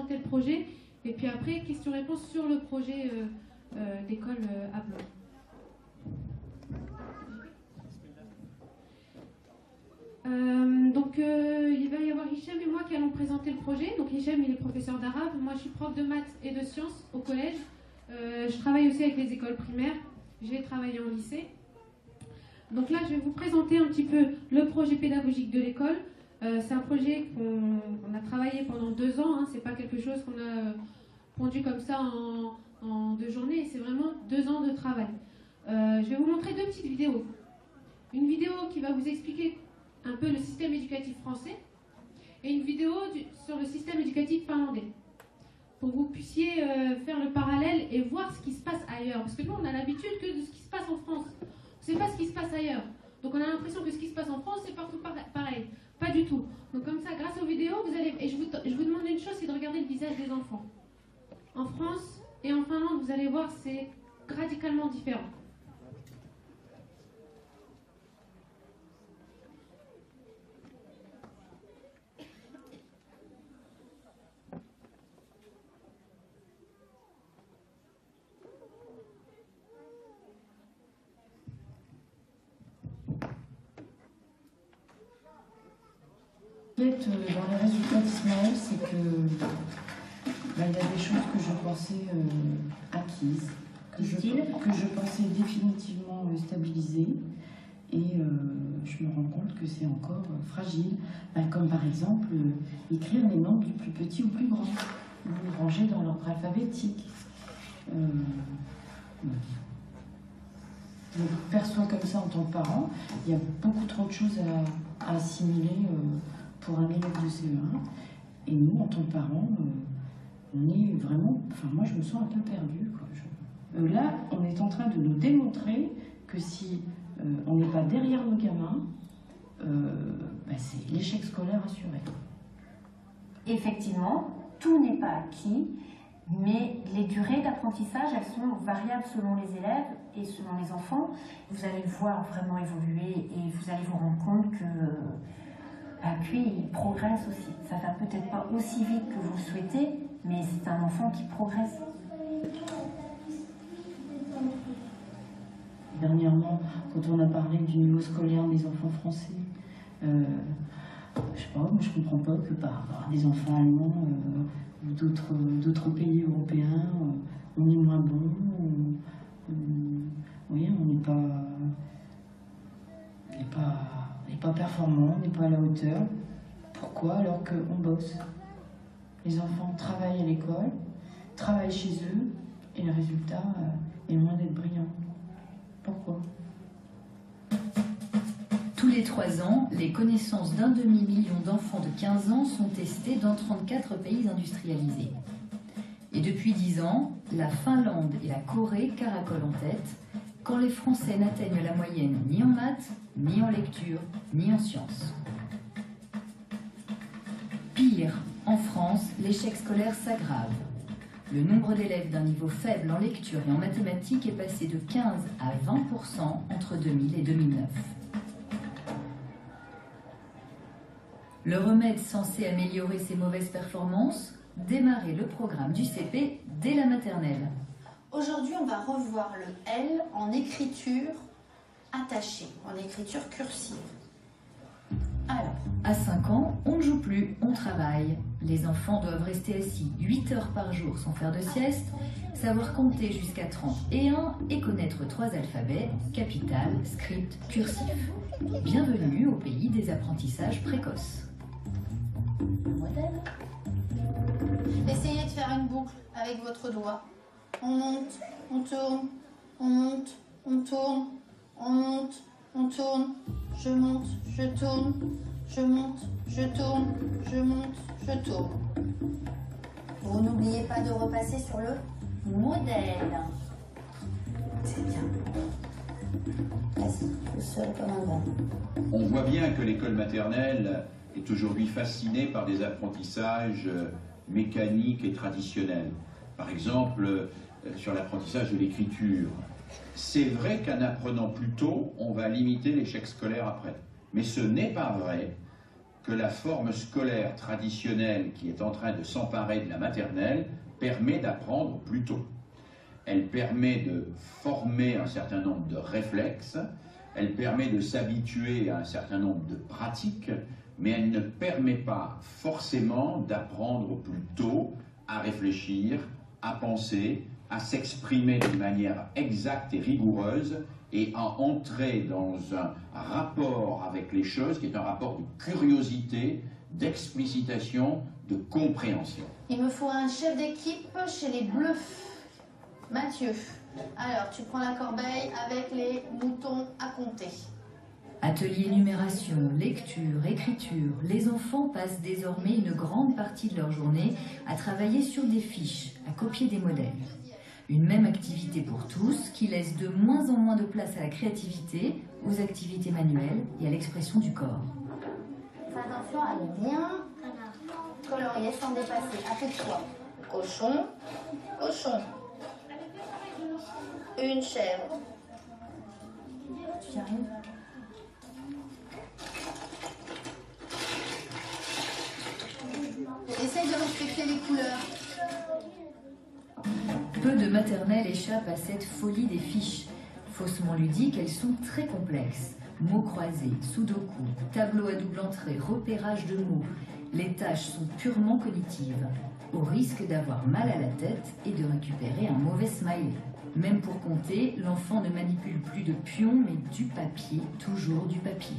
présenter le projet, et puis après, questions-réponses sur le projet d'école à Blois. Il va y avoir Hicham et moi qui allons présenter le projet. Donc Hicham, il est professeur d'arabe, moi je suis prof de maths et de sciences au collège. Je travaille aussi avec les écoles primaires, j'ai travaillé en lycée. Donc là, je vais vous présenter un petit peu le projet pédagogique de l'école. C'est un projet qu'on a travaillé pendant 2 ans, hein. C'est pas quelque chose qu'on a pondu comme ça en 2 journées, c'est vraiment 2 ans de travail. Je vais vous montrer 2 petites vidéos. Une vidéo qui va vous expliquer un peu le système éducatif français et une vidéo sur le système éducatif finlandais, pour que vous puissiez faire le parallèle et voir ce qui se passe ailleurs. Parce que nous, on a l'habitude que de ce qui se passe en France. On ne sait pas ce qui se passe ailleurs. Donc on a l'impression que ce qui se passe en France, c'est partout pareil. Pas du tout. Donc comme ça, grâce aux vidéos, vous allez... Et je vous demande une chose, c'est de regarder le visage des enfants. En France et en Finlande, vous allez voir, c'est radicalement différent. Dans les résultats d'Ismaël, c'est que il y a des choses que je pensais acquises, que je pensais définitivement stabilisées, et je me rends compte que c'est encore fragile. Comme par exemple, écrire les noms du plus petit au plus grand, ou les ranger dans l'ordre alphabétique. Je me perçois comme ça en tant que parent. Il y a beaucoup trop de choses à assimiler pour un élève de CE1. Et nous, en tant que parents, on est vraiment... Enfin, moi, je me sens un peu perdue, quoi. Là, on est en train de nous démontrer que si on n'est pas derrière nos gamins, c'est l'échec scolaire assuré. Effectivement, tout n'est pas acquis, mais les durées d'apprentissage, elles sont variables selon les élèves et selon les enfants. Vous allez le voir vraiment évoluer et vous allez vous rendre compte que puis il progresse aussi. Ça va peut-être pas aussi vite que vous le souhaitez, mais c'est un enfant qui progresse. Dernièrement, quand on a parlé du niveau scolaire des enfants français, je sais pas, moi je comprends pas que par rapport à des enfants allemands ou d'autres pays européens, on est moins bon, oui, on n'est pas performant, on n'est pas à la hauteur. Pourquoi? Alors qu'on bosse. Les enfants travaillent à l'école, travaillent chez eux, et le résultat est loin d'être brillant. Pourquoi? Tous les 3 ans, les connaissances d'1 demi-million d'enfants de 15 ans sont testées dans 34 pays industrialisés. Et depuis 10 ans, la Finlande et la Corée caracolent en tête, quand les Français n'atteignent la moyenne ni en maths, ni en lecture, ni en sciences. Pire, en France, l'échec scolaire s'aggrave. Le nombre d'élèves d'un niveau faible en lecture et en mathématiques est passé de 15 à 20% entre 2000 et 2009. Le remède censé améliorer ces mauvaises performances, démarrer le programme du CP dès la maternelle. Aujourd'hui, on va revoir le L en écriture attachée, en écriture cursive. Alors, à 5 ans, on ne joue plus, on travaille. Les enfants doivent rester assis 8 heures par jour sans faire de sieste, savoir compter jusqu'à 31 et connaître 3 alphabets, capital, script, cursif. Bienvenue au pays des apprentissages précoces. Modèle. Essayez de faire une boucle avec votre doigt. On monte, on tourne, on monte, on tourne, on monte, on tourne, je monte, je tourne, je monte, je tourne, je monte, je tourne. Vous n'oubliez pas de repasser sur le modèle. C'est bien. Vas-y, le seul comme un vent. On voit bien que l'école maternelle est aujourd'hui fascinée par des apprentissages mécaniques et traditionnels. Par exemple, sur l'apprentissage de l'écriture. C'est vrai qu'en apprenant plus tôt, on va limiter l'échec scolaire après. Mais ce n'est pas vrai que la forme scolaire traditionnelle qui est en train de s'emparer de la maternelle permet d'apprendre plus tôt. Elle permet de former un certain nombre de réflexes, elle permet de s'habituer à un certain nombre de pratiques, mais elle ne permet pas forcément d'apprendre plus tôt à réfléchir, à penser, à s'exprimer d'une manière exacte et rigoureuse et à entrer dans un rapport avec les choses qui est un rapport de curiosité, d'explicitation, de compréhension. Il me faut un chef d'équipe chez les Bleus. Mathieu, alors tu prends la corbeille avec les moutons à compter. Atelier numération, lecture, écriture, les enfants passent désormais une grande partie de leur journée à travailler sur des fiches, à copier des modèles. Une même activité pour tous qui laisse de moins en moins de place à la créativité, aux activités manuelles et à l'expression du corps. Fais attention à bien colorier sans dépasser. À peu de fois. Cochon, cochon. Une chèvre. Tu y arrives? Essaye de respecter les couleurs. Peu de maternelles échappent à cette folie des fiches. Faussement ludiques, elles sont très complexes. Mots croisés, sudoku, tableau à double entrée, repérage de mots. Les tâches sont purement cognitives, au risque d'avoir mal à la tête et de récupérer un mauvais smiley. Même pour compter, l'enfant ne manipule plus de pions, mais du papier, toujours du papier.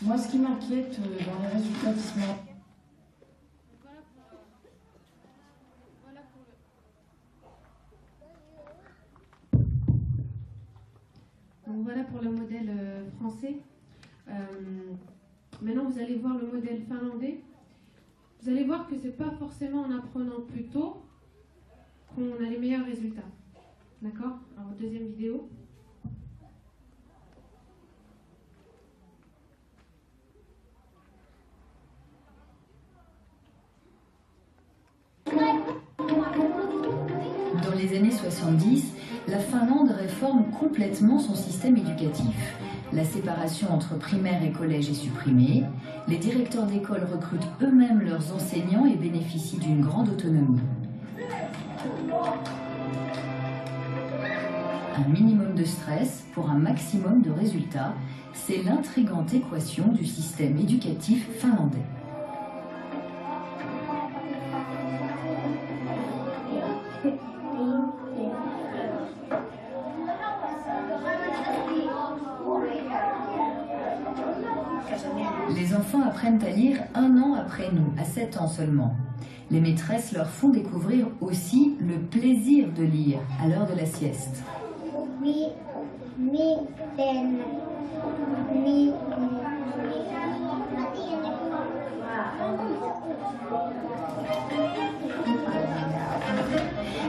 Moi, ce qui m'inquiète dans les résultats d'Ismaël, donc voilà pour le modèle français. Maintenant, vous allez voir le modèle finlandais. Vous allez voir que ce n'est pas forcément en apprenant plus tôt qu'on a les meilleurs résultats. D'accord? Alors, deuxième vidéo. Dans les années 70, la Finlande réforme complètement son système éducatif. La séparation entre primaire et collège est supprimée. Les directeurs d'école recrutent eux-mêmes leurs enseignants et bénéficient d'une grande autonomie. Un minimum de stress pour un maximum de résultats, c'est l'intrigante équation du système éducatif finlandais. Les enfants apprennent à lire 1 an après nous, à 7 ans seulement. Les maîtresses leur font découvrir aussi le plaisir de lire à l'heure de la sieste.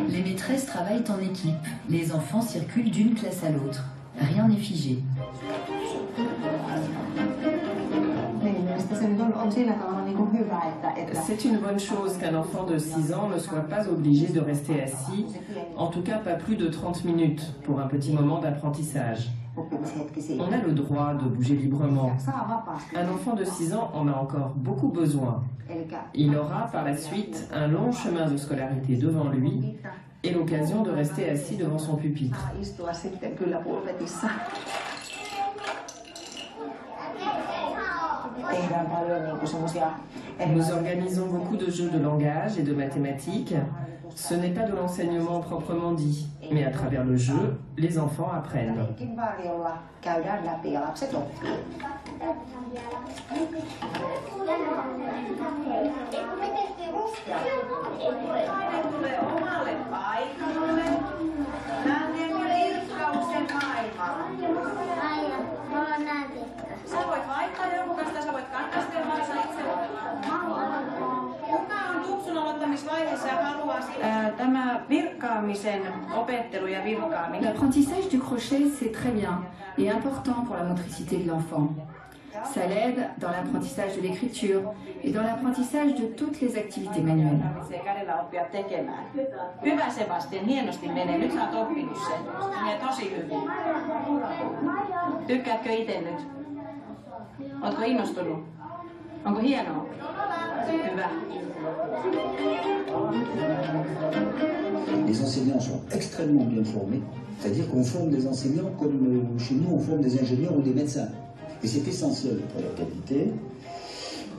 Les maîtresses travaillent en équipe. Les enfants circulent d'une classe à l'autre. Rien n'est figé. C'est une bonne chose qu'un enfant de 6 ans ne soit pas obligé de rester assis, en tout cas pas plus de 30 minutes, pour un petit moment d'apprentissage. On a le droit de bouger librement. Un enfant de 6 ans en a encore beaucoup besoin. Il aura par la suite un long chemin de scolarité devant lui et l'occasion de rester assis devant son pupitre. Nous organisons beaucoup de jeux de langage et de mathématiques. Ce n'est pas de l'enseignement proprement dit, mais à travers le jeu, les enfants apprennent. L'apprentissage du crochet, c'est très bien et important pour la motricité de l'enfant. Ça l'aide dans l'apprentissage de l'écriture et dans l'apprentissage de toutes les activités manuelles. Hyvä Sebastian, hienosti menee. Nyt sä oot oppinut sen. Menee tosi hyvin. Tykkäätkö itse nyt? Oletko innostunut? Onko hienoa? Hyvä. Les enseignants sont extrêmement bien formés, c'est-à-dire qu'on forme des enseignants comme chez nous on forme des ingénieurs ou des médecins. Et c'est essentiel pour la qualité.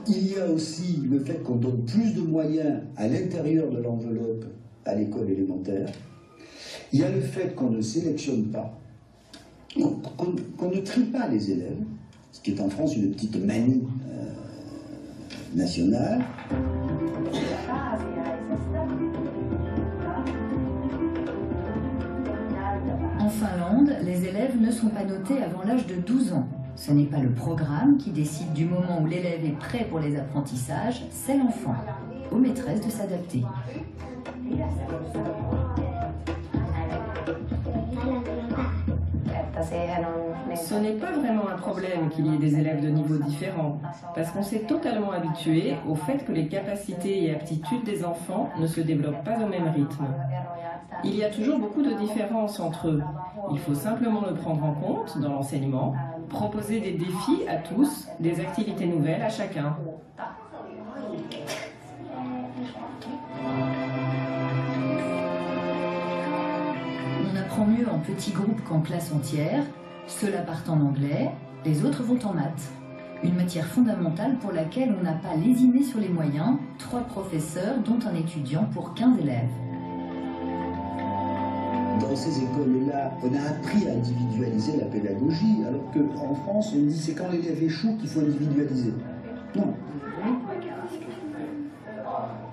Il y a aussi le fait qu'on donne plus de moyens à l'intérieur de l'enveloppe à l'école élémentaire. Il y a le fait qu'on ne sélectionne pas, qu'on ne trie pas les élèves, ce qui est en France une petite manie nationale. En Finlande, les élèves ne sont pas notés avant l'âge de 12 ans. Ce n'est pas le programme qui décide du moment où l'élève est prêt pour les apprentissages, c'est l'enfant. Aux maîtresses de s'adapter. Ce n'est pas vraiment un problème qu'il y ait des élèves de niveaux différents, parce qu'on s'est totalement habitué au fait que les capacités et aptitudes des enfants ne se développent pas au même rythme. Il y a toujours beaucoup de différences entre eux. Il faut simplement le prendre en compte dans l'enseignement, proposer des défis à tous, des activités nouvelles à chacun. On apprend mieux en petits groupes qu'en classe entière. Ceux-là partent en anglais, les autres vont en maths. Une matière fondamentale pour laquelle on n'a pas lésiné sur les moyens, 3 professeurs dont un étudiant pour 15 élèves. Dans ces écoles-là, on a appris à individualiser la pédagogie, alors qu'en France, on dit c'est quand l'élève échoue qu'il faut individualiser. Non.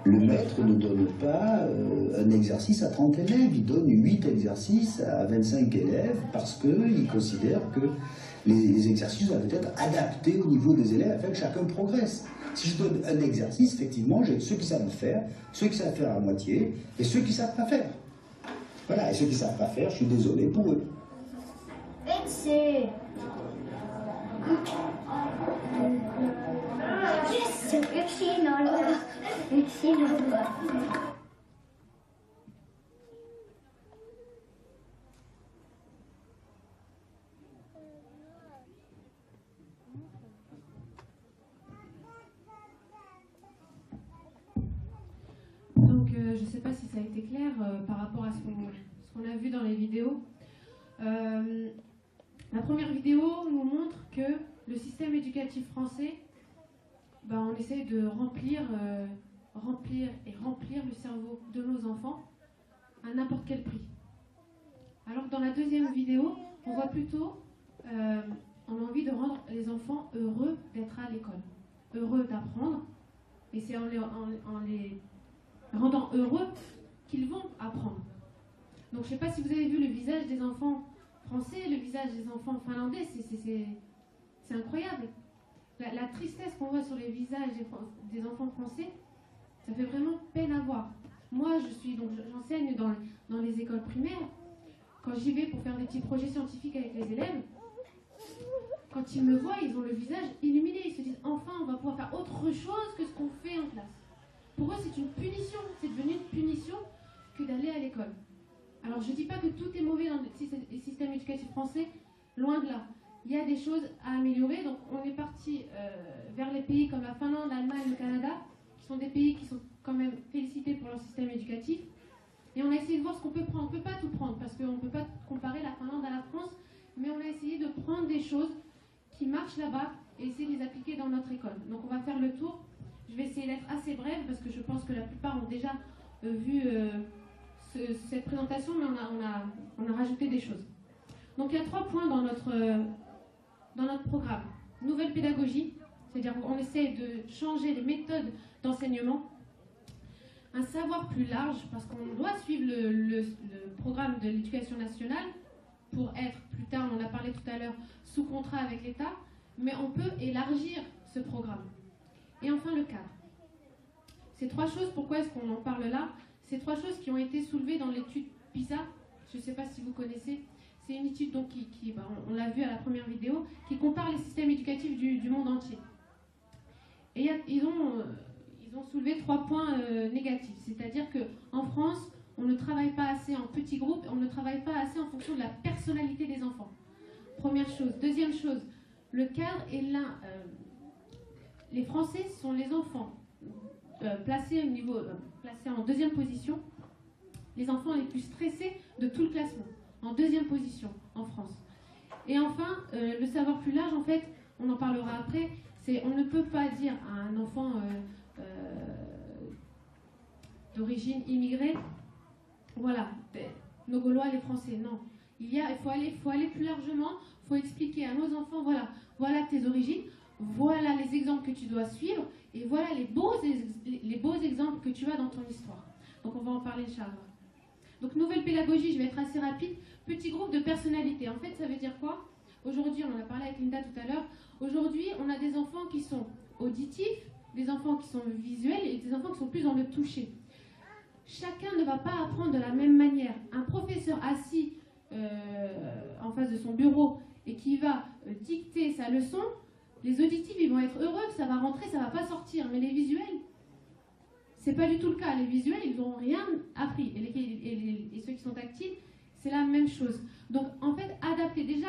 Le maître ne donne pas un exercice à 30 élèves, il donne 8 exercices à 25 élèves parce qu'il considère que les exercices doivent être adaptés au niveau des élèves afin que chacun progresse. Si je donne un exercice, effectivement, j'ai ceux qui savent le faire, ceux qui savent faire à moitié et ceux qui ne savent pas faire. Voilà, et ceux qui ne savent pas faire, je suis désolé pour eux. Donc, je ne sais pas si ça a été clair par rapport à ce qu'on a vu dans les vidéos. La première vidéo nous montre que le système éducatif français, on essaye de remplir le cerveau de nos enfants à n'importe quel prix. Alors que dans la deuxième vidéo, on voit plutôt, on a envie de rendre les enfants heureux d'être à l'école, heureux d'apprendre, et c'est en les rendant heureux qu'ils vont apprendre. Donc je ne sais pas si vous avez vu le visage des enfants français, le visage des enfants finlandais, c'est incroyable. La tristesse qu'on voit sur les visages des enfants français, ça fait vraiment peine à voir. Moi, j'enseigne dans les écoles primaires. Quand j'y vais pour faire des petits projets scientifiques avec les élèves, quand ils me voient, ils ont le visage illuminé. Ils se disent, enfin, on va pouvoir faire autre chose que ce qu'on fait en classe. Pour eux, c'est une punition. C'est devenu une punition que d'aller à l'école. Alors, je ne dis pas que tout est mauvais dans le système éducatif français, loin de là. Il y a des choses à améliorer. Donc, on est parti vers les pays comme la Finlande, l'Allemagne, le Canada, qui sont des pays qui sont quand même félicités pour leur système éducatif. Et on a essayé de voir ce qu'on peut prendre. On ne peut pas tout prendre, parce qu'on ne peut pas comparer la Finlande à la France, mais on a essayé de prendre des choses qui marchent là-bas et essayer de les appliquer dans notre école. Donc, on va faire le tour. Je vais essayer d'être assez brève, parce que je pense que la plupart ont déjà vu cette présentation, mais on a rajouté des choses. Donc il y a 3 points dans notre programme. Nouvelle pédagogie, c'est-à-dire qu'on essaie de changer les méthodes d'enseignement. Un savoir plus large, parce qu'on doit suivre le programme de l'éducation nationale pour être, plus tard, on en a parlé tout à l'heure, sous contrat avec l'État, mais on peut élargir ce programme. Et enfin le cadre. Ces 3 choses, pourquoi est-ce qu'on en parle là? Ces 3 choses qui ont été soulevées dans l'étude PISA, je ne sais pas si vous connaissez, c'est une étude donc on l'a vu à la première vidéo, qui compare les systèmes éducatifs du monde entier. Et ils ont soulevé 3 points négatifs, c'est-à-dire qu'en France, on ne travaille pas assez en petits groupes, on ne travaille pas assez en fonction de la personnalité des enfants. Première chose. Deuxième chose, le cadre est là. Les Français sont les enfants placés en deuxième position, les enfants les plus stressés de tout le classement, en deuxième position en France. Et enfin, le savoir plus large, en fait, on en parlera après, c'est on ne peut pas dire à un enfant d'origine immigrée, voilà, nos Gaulois, les Français, non. Il faut aller plus largement, il faut expliquer à nos enfants, voilà tes origines, voilà les exemples que tu dois suivre, et voilà les beaux exemples que tu as dans ton histoire. Donc on va en parler, Inch'Allah. Donc nouvelle pédagogie, je vais être assez rapide. Petit groupe de personnalités. En fait, ça veut dire quoi? Aujourd'hui, on en a parlé avec Linda tout à l'heure. Aujourd'hui, on a des enfants qui sont auditifs, des enfants qui sont visuels et des enfants qui sont plus dans le toucher. Chacun ne va pas apprendre de la même manière. Un professeur assis en face de son bureau et qui va dicter sa leçon, les auditifs, ils vont être heureux, ça va rentrer, ça va pas sortir. Mais les visuels, c'est pas du tout le cas. Les visuels, ils n'ont rien appris. Et ceux qui sont tactiles, c'est la même chose. Donc, en fait, adapter déjà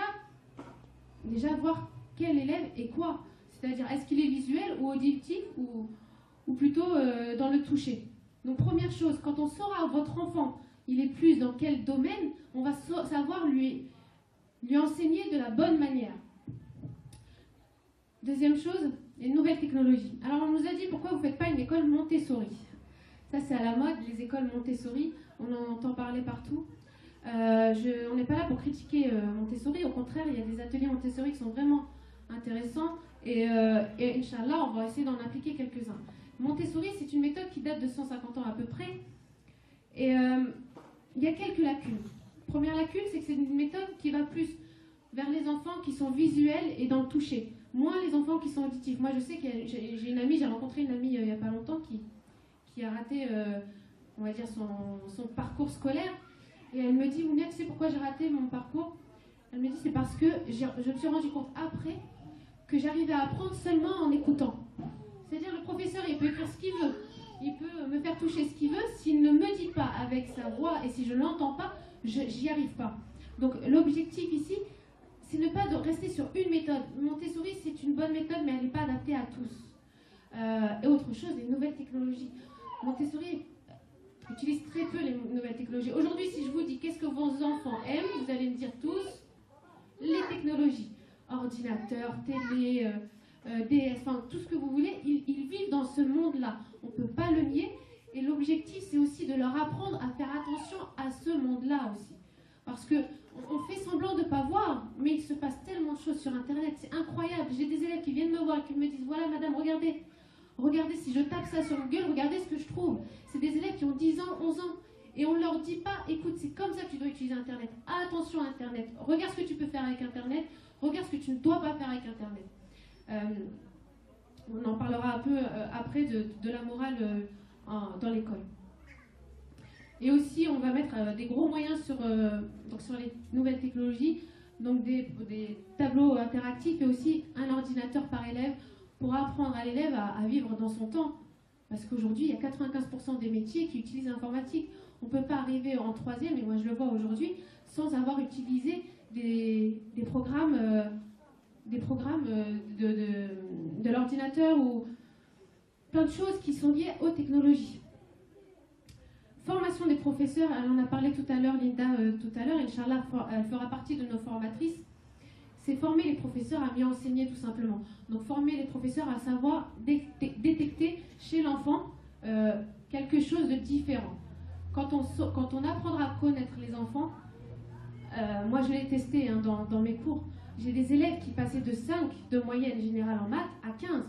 voir quel élève est quoi. C'est-à-dire, est-ce qu'il est visuel ou auditif ou plutôt dans le toucher. Donc, première chose, quand on saura votre enfant, il est plus dans quel domaine, on va savoir lui enseigner de la bonne manière. Deuxième chose, les nouvelles technologies. Alors, on nous a dit pourquoi vous ne faites pas une école Montessori. Ça, c'est à la mode, les écoles Montessori. On en entend parler partout. On n'est pas là pour critiquer Montessori. Au contraire, il y a des ateliers Montessori qui sont vraiment intéressants. Et Inch'Allah, on va essayer d'en appliquer quelques-uns. Montessori, c'est une méthode qui date de 150 ans à peu près. Et il y a quelques lacunes. Première lacune, c'est que c'est une méthode qui va plus vers les enfants qui sont visuels et dans le toucher. Moins les enfants qui sont auditifs. Moi, je sais que j'ai rencontré une amie il n'y a pas longtemps qui a raté, on va dire, son parcours scolaire. Et elle me dit, Mounia, tu sais pourquoi j'ai raté mon parcours? Elle me dit, c'est parce que je me suis rendu compte après que j'arrivais à apprendre seulement en écoutant. C'est-à-dire, le professeur, il peut écrire ce qu'il veut. Il peut me faire toucher ce qu'il veut. S'il ne me dit pas avec sa voix et si je ne l'entends pas, j'y arrive pas. Donc, l'objectif ici, c'est ne pas rester sur une méthode. Montessori, c'est une bonne méthode, mais elle n'est pas adaptée à tous. Et autre chose, les nouvelles technologies. Montessori utilise très peu les nouvelles technologies. Aujourd'hui, si je vous dis qu'est-ce que vos enfants aiment, vous allez me dire tous les technologies. Ordinateur, télé, DS, enfin tout ce que vous voulez, ils vivent dans ce monde-là. On ne peut pas le nier. Et l'objectif, c'est aussi de leur apprendre à faire attention à ce monde-là aussi. Parce qu'on fait semblant de ne pas voir, mais il se passe tellement de choses sur Internet, c'est incroyable. J'ai des élèves qui viennent me voir et qui me disent, voilà madame, regardez, si je tape ça sur Google, regardez ce que je trouve. C'est des élèves qui ont 10 ans, 11 ans. Et on ne leur dit pas, écoute, c'est comme ça que tu dois utiliser Internet. Attention à Internet. Regarde ce que tu peux faire avec Internet. Regarde ce que tu ne dois pas faire avec Internet. On en parlera un peu après de la morale dans l'école. Et aussi, on va mettre des gros moyens sur les nouvelles technologies, donc des tableaux interactifs et aussi un ordinateur par élève pour apprendre à l'élève à vivre dans son temps. Parce qu'aujourd'hui, il y a 95% des métiers qui utilisent l'informatique. On ne peut pas arriver en troisième, et moi je le vois aujourd'hui, sans avoir utilisé des programmes de l'ordinateur ou plein de choses qui sont liées aux technologies. Formation des professeurs, elle en a parlé tout à l'heure, Linda, Inch'Allah, elle fera partie de nos formatrices. C'est former les professeurs à mieux enseigner tout simplement. Donc former les professeurs à savoir détecter chez l'enfant quelque chose de différent. Quand on apprendra à connaître les enfants, moi je l'ai testé dans mes cours, j'ai des élèves qui passaient de 5 de moyenne générale en maths à 15.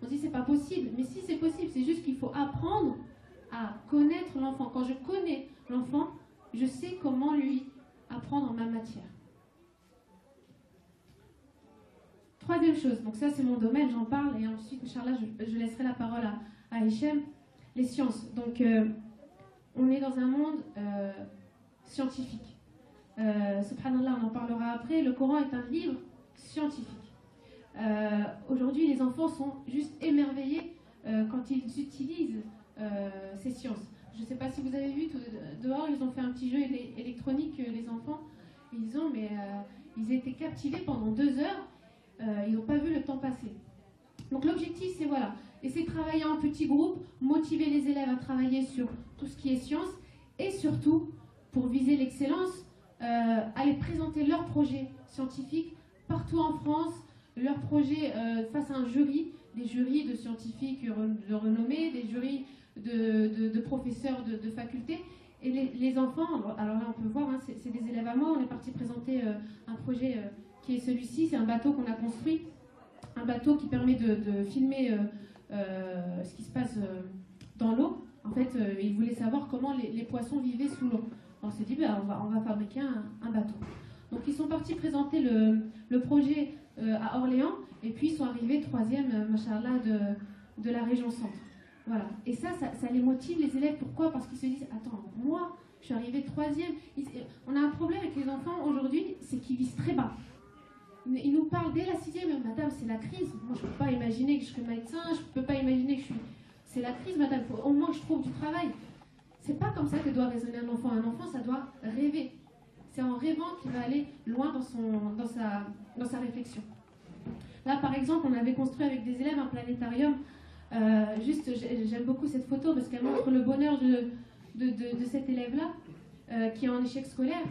On se dit c'est pas possible, mais si c'est possible, c'est juste qu'il faut apprendre à connaître l'enfant. Quand je connais l'enfant, je sais comment lui apprendre ma matière. Troisième chose, donc ça c'est mon domaine, j'en parle, et ensuite, Inch'Allah, je laisserai la parole à Hichem, les sciences. Donc, on est dans un monde scientifique. Subhanallah, on en parlera après, le Coran est un livre scientifique. Aujourd'hui, les enfants sont juste émerveillés quand ils utilisent ces sciences. Je ne sais pas si vous avez vu, dehors, ils ont fait un petit jeu électronique, les enfants, ils étaient captivés pendant 2 heures. Ils n'ont le temps passé. Donc l'objectif, c'est voilà, essayer de travailler en petits groupes, motiver les élèves à travailler sur tout ce qui est sciences, et surtout, pour viser l'excellence, aller présenter leurs projets scientifiques partout en France, leurs projets face à un jury, des jurys de scientifiques de renommée, des jurys de professeurs de faculté. Et les enfants, alors là on peut voir, hein, c'est des élèves à moi, on est parti présenter un projet qui est celui-ci, c'est un bateau qu'on a construit, un bateau qui permet de filmer ce qui se passe dans l'eau. En fait, ils voulaient savoir comment les poissons vivaient sous l'eau. On s'est dit, ben, on va fabriquer un bateau. Donc ils sont partis présenter le projet à Orléans, et puis ils sont arrivés 3e, machallah, de la région centre. Voilà. Et ça les motive, les élèves. Pourquoi? Parce qu'ils se disent, attends, moi, je suis arrivé 3e. On a un problème avec les enfants aujourd'hui, c'est qu'ils visent très bas. Ils nous parlent dès la 6e, madame, c'est la crise. Moi, je ne peux pas imaginer que je serai médecin, je ne peux pas imaginer que je suis... C'est la crise, madame, faut au moins que je trouve du travail. C'est pas comme ça que doit raisonner un enfant. Un enfant, ça doit rêver. C'est en rêvant qu'il va aller loin dans sa réflexion. Là, par exemple, on avait construit avec des élèves un planétarium. J'aime beaucoup cette photo parce qu'elle montre le bonheur de cet élève-là qui est en échec scolaire.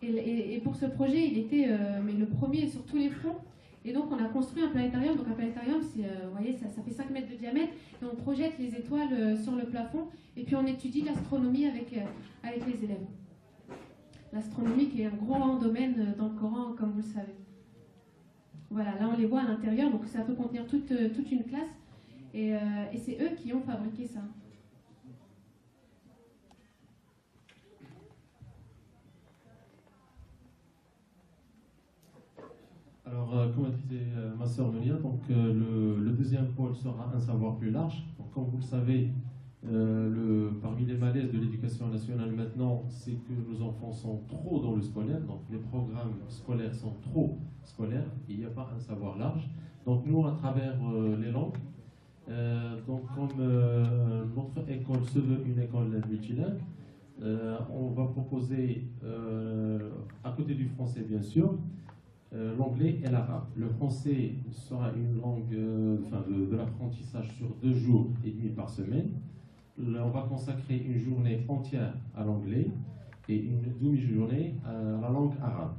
Et pour ce projet, il était mais le premier sur tous les fronts. Et donc, on a construit un planétarium. Donc, un planétarium, c'est, vous voyez, ça fait 5 mètres de diamètre. Et on projette les étoiles sur le plafond. Et puis, on étudie l'astronomie avec les élèves. L'astronomie qui est un grand domaine dans le Coran, comme vous le savez. Voilà, là, on les voit à l'intérieur. Donc, ça peut contenir toute une classe. Et c'est eux qui ont fabriqué ça. Alors, comme a disait ma sœur Melia, donc le deuxième pôle sera un savoir plus large. Donc, comme vous le savez, parmi les malaises de l'éducation nationale maintenant, c'est que nos enfants sont trop dans le scolaire, donc les programmes scolaires sont trop scolaires, il n'y a pas un savoir large. Donc nous, à travers les langues, donc comme notre école se veut une école multilingue, on va proposer, à côté du français bien sûr, l'anglais et l'arabe. Le français sera une langue de l'apprentissage sur 2 jours et demi par semaine. Là, on va consacrer une journée entière à l'anglais et une demi-journée à la langue arabe.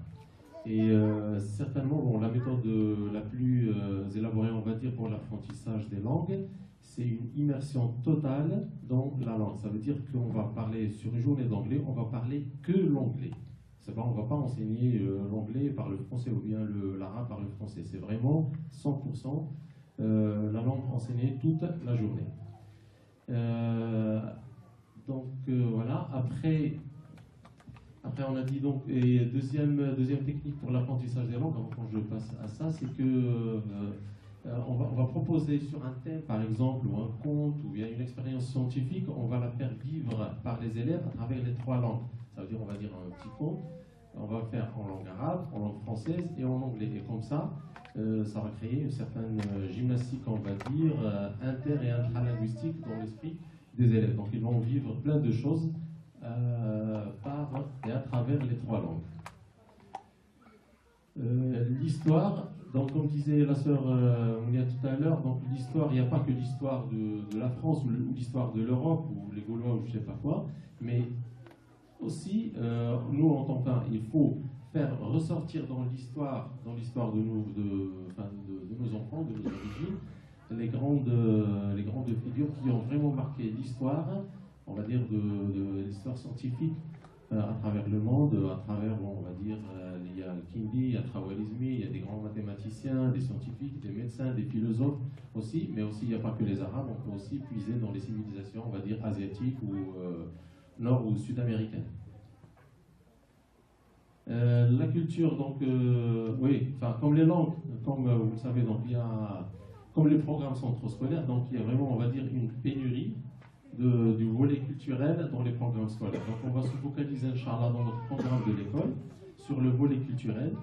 Et certainement, bon, la méthode la plus élaborée, on va dire, pour l'apprentissage des langues, c'est une immersion totale dans la langue. Ça veut dire qu'on va parler, sur une journée d'anglais, on va parler que l'anglais. C'est pas, on ne va pas enseigner l'anglais par le français ou bien l'arabe par le français. C'est vraiment 100% la langue enseignée toute la journée. Voilà. Après, on a dit donc, et deuxième technique pour l'apprentissage des langues, quand je passe à ça, c'est que on va proposer sur un thème, par exemple, ou un conte, ou bien une expérience scientifique, on va la faire vivre par les élèves à travers les 3 langues. Ça veut dire, on va dire un petit conte, on va faire en langue arabe, en langue française et en anglais. Et comme ça, ça va créer une certaine gymnastique, on va dire, inter- et intralinguistique dans l'esprit des élèves. Donc ils vont vivre plein de choses par et à travers les 3 langues. L'histoire, donc comme disait la sœur Mounia tout à l'heure, donc l'histoire, il n'y a pas que l'histoire de la France ou l'histoire de l'Europe ou les Gaulois ou je ne sais pas quoi, mais aussi, nous en tant qu'un, il faut faire ressortir dans l'histoire de nos enfants, de nos origines, les grandes figures qui ont vraiment marqué l'histoire, on va dire, de l'histoire scientifique à travers le monde, à travers, bon, on va dire, il y a Kindi, il y a Khwarizmi, il y a des grands mathématiciens, des scientifiques, des médecins, des philosophes aussi, mais aussi il n'y a pas que les Arabes, on peut aussi puiser dans les civilisations, on va dire, asiatiques ou nord- ou sud-américaines. La culture, donc, oui, enfin, comme les langues, comme vous le savez, donc, comme les programmes sont trop scolaires, donc il y a vraiment, on va dire, une pénurie du volet culturel dans les programmes scolaires. Donc on va se focaliser, Inch'Allah, dans notre programme de l'école, sur le volet culturel.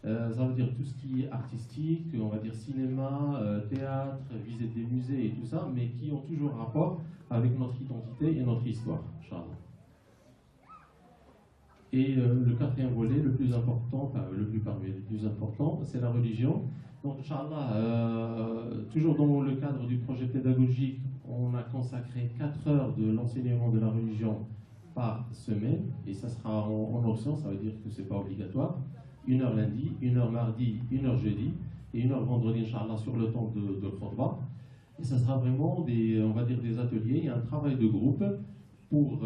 Ça veut dire tout ce qui est artistique, on va dire cinéma, théâtre, visite des musées et tout ça, mais qui ont toujours rapport avec notre identité et notre histoire, Inch'Allah. Et le 4e volet, le plus important, enfin le plus parmi les plus importants, c'est la religion. Donc, Inch'Allah, toujours dans le cadre du projet pédagogique, on a consacré 4 heures de l'enseignement de la religion par semaine, et ça sera en option, ça veut dire que ce n'est pas obligatoire. 1 heure lundi, 1 heure mardi, 1 heure jeudi, et 1 heure vendredi, Inch'Allah, sur le temps de khutbah. Et ça sera vraiment on va dire des ateliers et un travail de groupe pour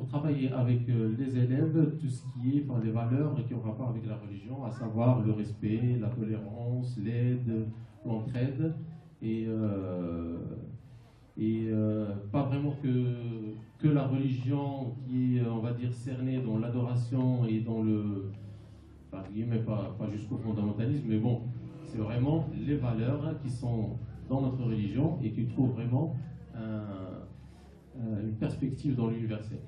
travailler avec les élèves tout ce qui est les valeurs qui ont rapport avec la religion, à savoir le respect, la tolérance, l'aide, l'entraide, et pas vraiment que la religion qui est, on va dire, cernée dans l'adoration et dans le, par guillemets, pas jusqu'au fondamentalisme, mais bon, c'est vraiment les valeurs qui sont dans notre religion et qui trouvent vraiment une perspective dans l'universel.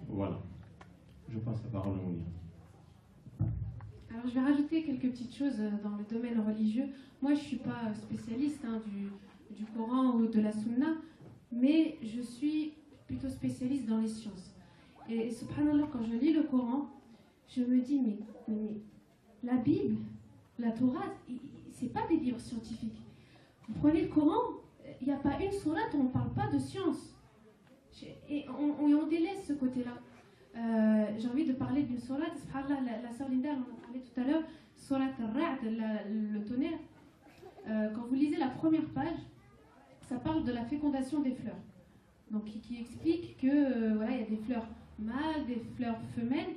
Voilà. Je passe la parole à Mounir. Alors je vais rajouter quelques petites choses dans le domaine religieux. Moi je ne suis pas spécialiste du Coran ou de la Sunna, mais je suis plutôt spécialiste dans les sciences. Et subhanallah, quand je lis le Coran, je me dis mais la Bible, la Torah, c'est pas des livres scientifiques. Vous prenez le Coran, il n'y a pas une sourate où on ne parle pas de science. Et on délaisse ce côté-là. J'ai envie de parler d'une sourate, la sœur Linda en a parlé tout à l'heure, sourate al-Ra'd, le tonnerre. Quand vous lisez la première page, ça parle de la fécondation des fleurs. Donc qui explique que voilà, il y a des fleurs mâles, des fleurs femelles.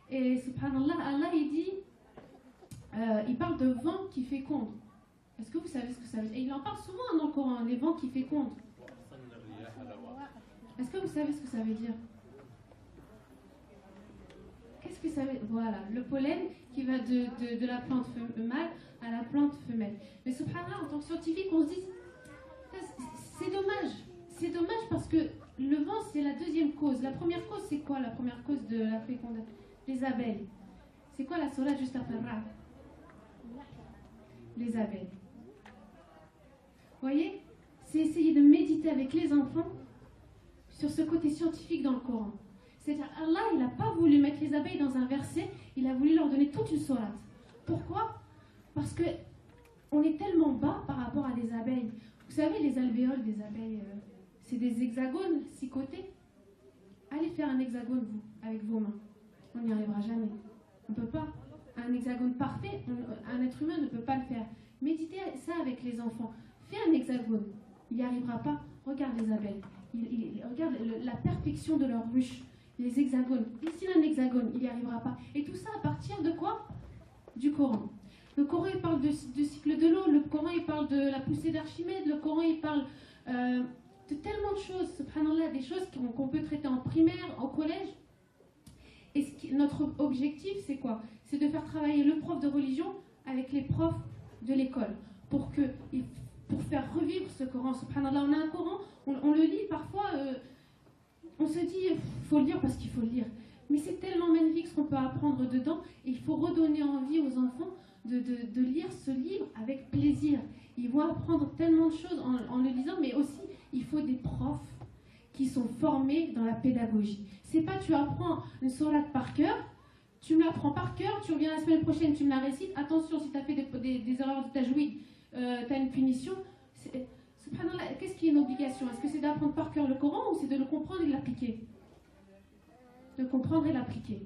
Et subhanallah, Allah il dit, il parle de vent qui féconde. Est-ce que vous savez ce que ça veut dire? Et il en parle souvent dans le Coran, les vents qui fécondent. Est-ce que vous savez ce que ça veut dire? Qu'est-ce que ça veut dire? Voilà, le pollen qui va de la plante mâle à la plante femelle. Mais subhanallah, en tant que scientifique, on se dit, c'est dommage. C'est dommage parce que le vent, c'est la deuxième cause. La première cause, c'est quoi la première cause de la fécondation? Les abeilles. C'est quoi la sourate juste après Ra'd? Les abeilles. Vous voyez? C'est essayer de méditer avec les enfants sur ce côté scientifique dans le Coran. C'est-à-dire, Allah, il n'a pas voulu mettre les abeilles dans un verset, il a voulu leur donner toute une sourate. Pourquoi? Parce que on est tellement bas par rapport à des abeilles. Vous savez, les alvéoles des abeilles, c'est des hexagones 6 côtés. Allez faire un hexagone, vous, avec vos mains. On n'y arrivera jamais. On ne peut pas. Un hexagone parfait, un être humain ne peut pas le faire. Méditez ça avec les enfants. Fais un hexagone. Il n'y arrivera pas. Regarde les abeilles. Regarde la perfection de leur ruche. Les hexagones. Dessine un hexagone. Il n'y arrivera pas. Et tout ça à partir de quoi? Du Coran. Le Coran, il parle du cycle de l'eau. Le Coran, il parle de la poussée d'Archimède. Le Coran, il parle de tellement de choses. Subhanallah, des choses qu'on peut traiter en primaire, au collège. Et notre objectif, c'est quoi? C'est de faire travailler le prof de religion avec les profs de l'école pour faire revivre ce Coran. Subhanallah, on a un Coran, on le lit parfois, on se dit, il faut le lire parce qu'il faut le lire. Mais c'est tellement magnifique ce qu'on peut apprendre dedans, et il faut redonner envie aux enfants de lire ce livre avec plaisir. Ils vont apprendre tellement de choses en le lisant, mais aussi, il faut des profs qui sont formés dans la pédagogie. C'est pas tu apprends une sourate par cœur, tu me l'apprends par cœur, tu reviens la semaine prochaine, tu me la récites. Attention, si tu as fait des erreurs de tajwid, tu as une punition. Subhanallah, qu'est-ce qui est une obligation? Est-ce que c'est d'apprendre par cœur le Coran ou c'est de le comprendre et de l'appliquer? De comprendre et l'appliquer.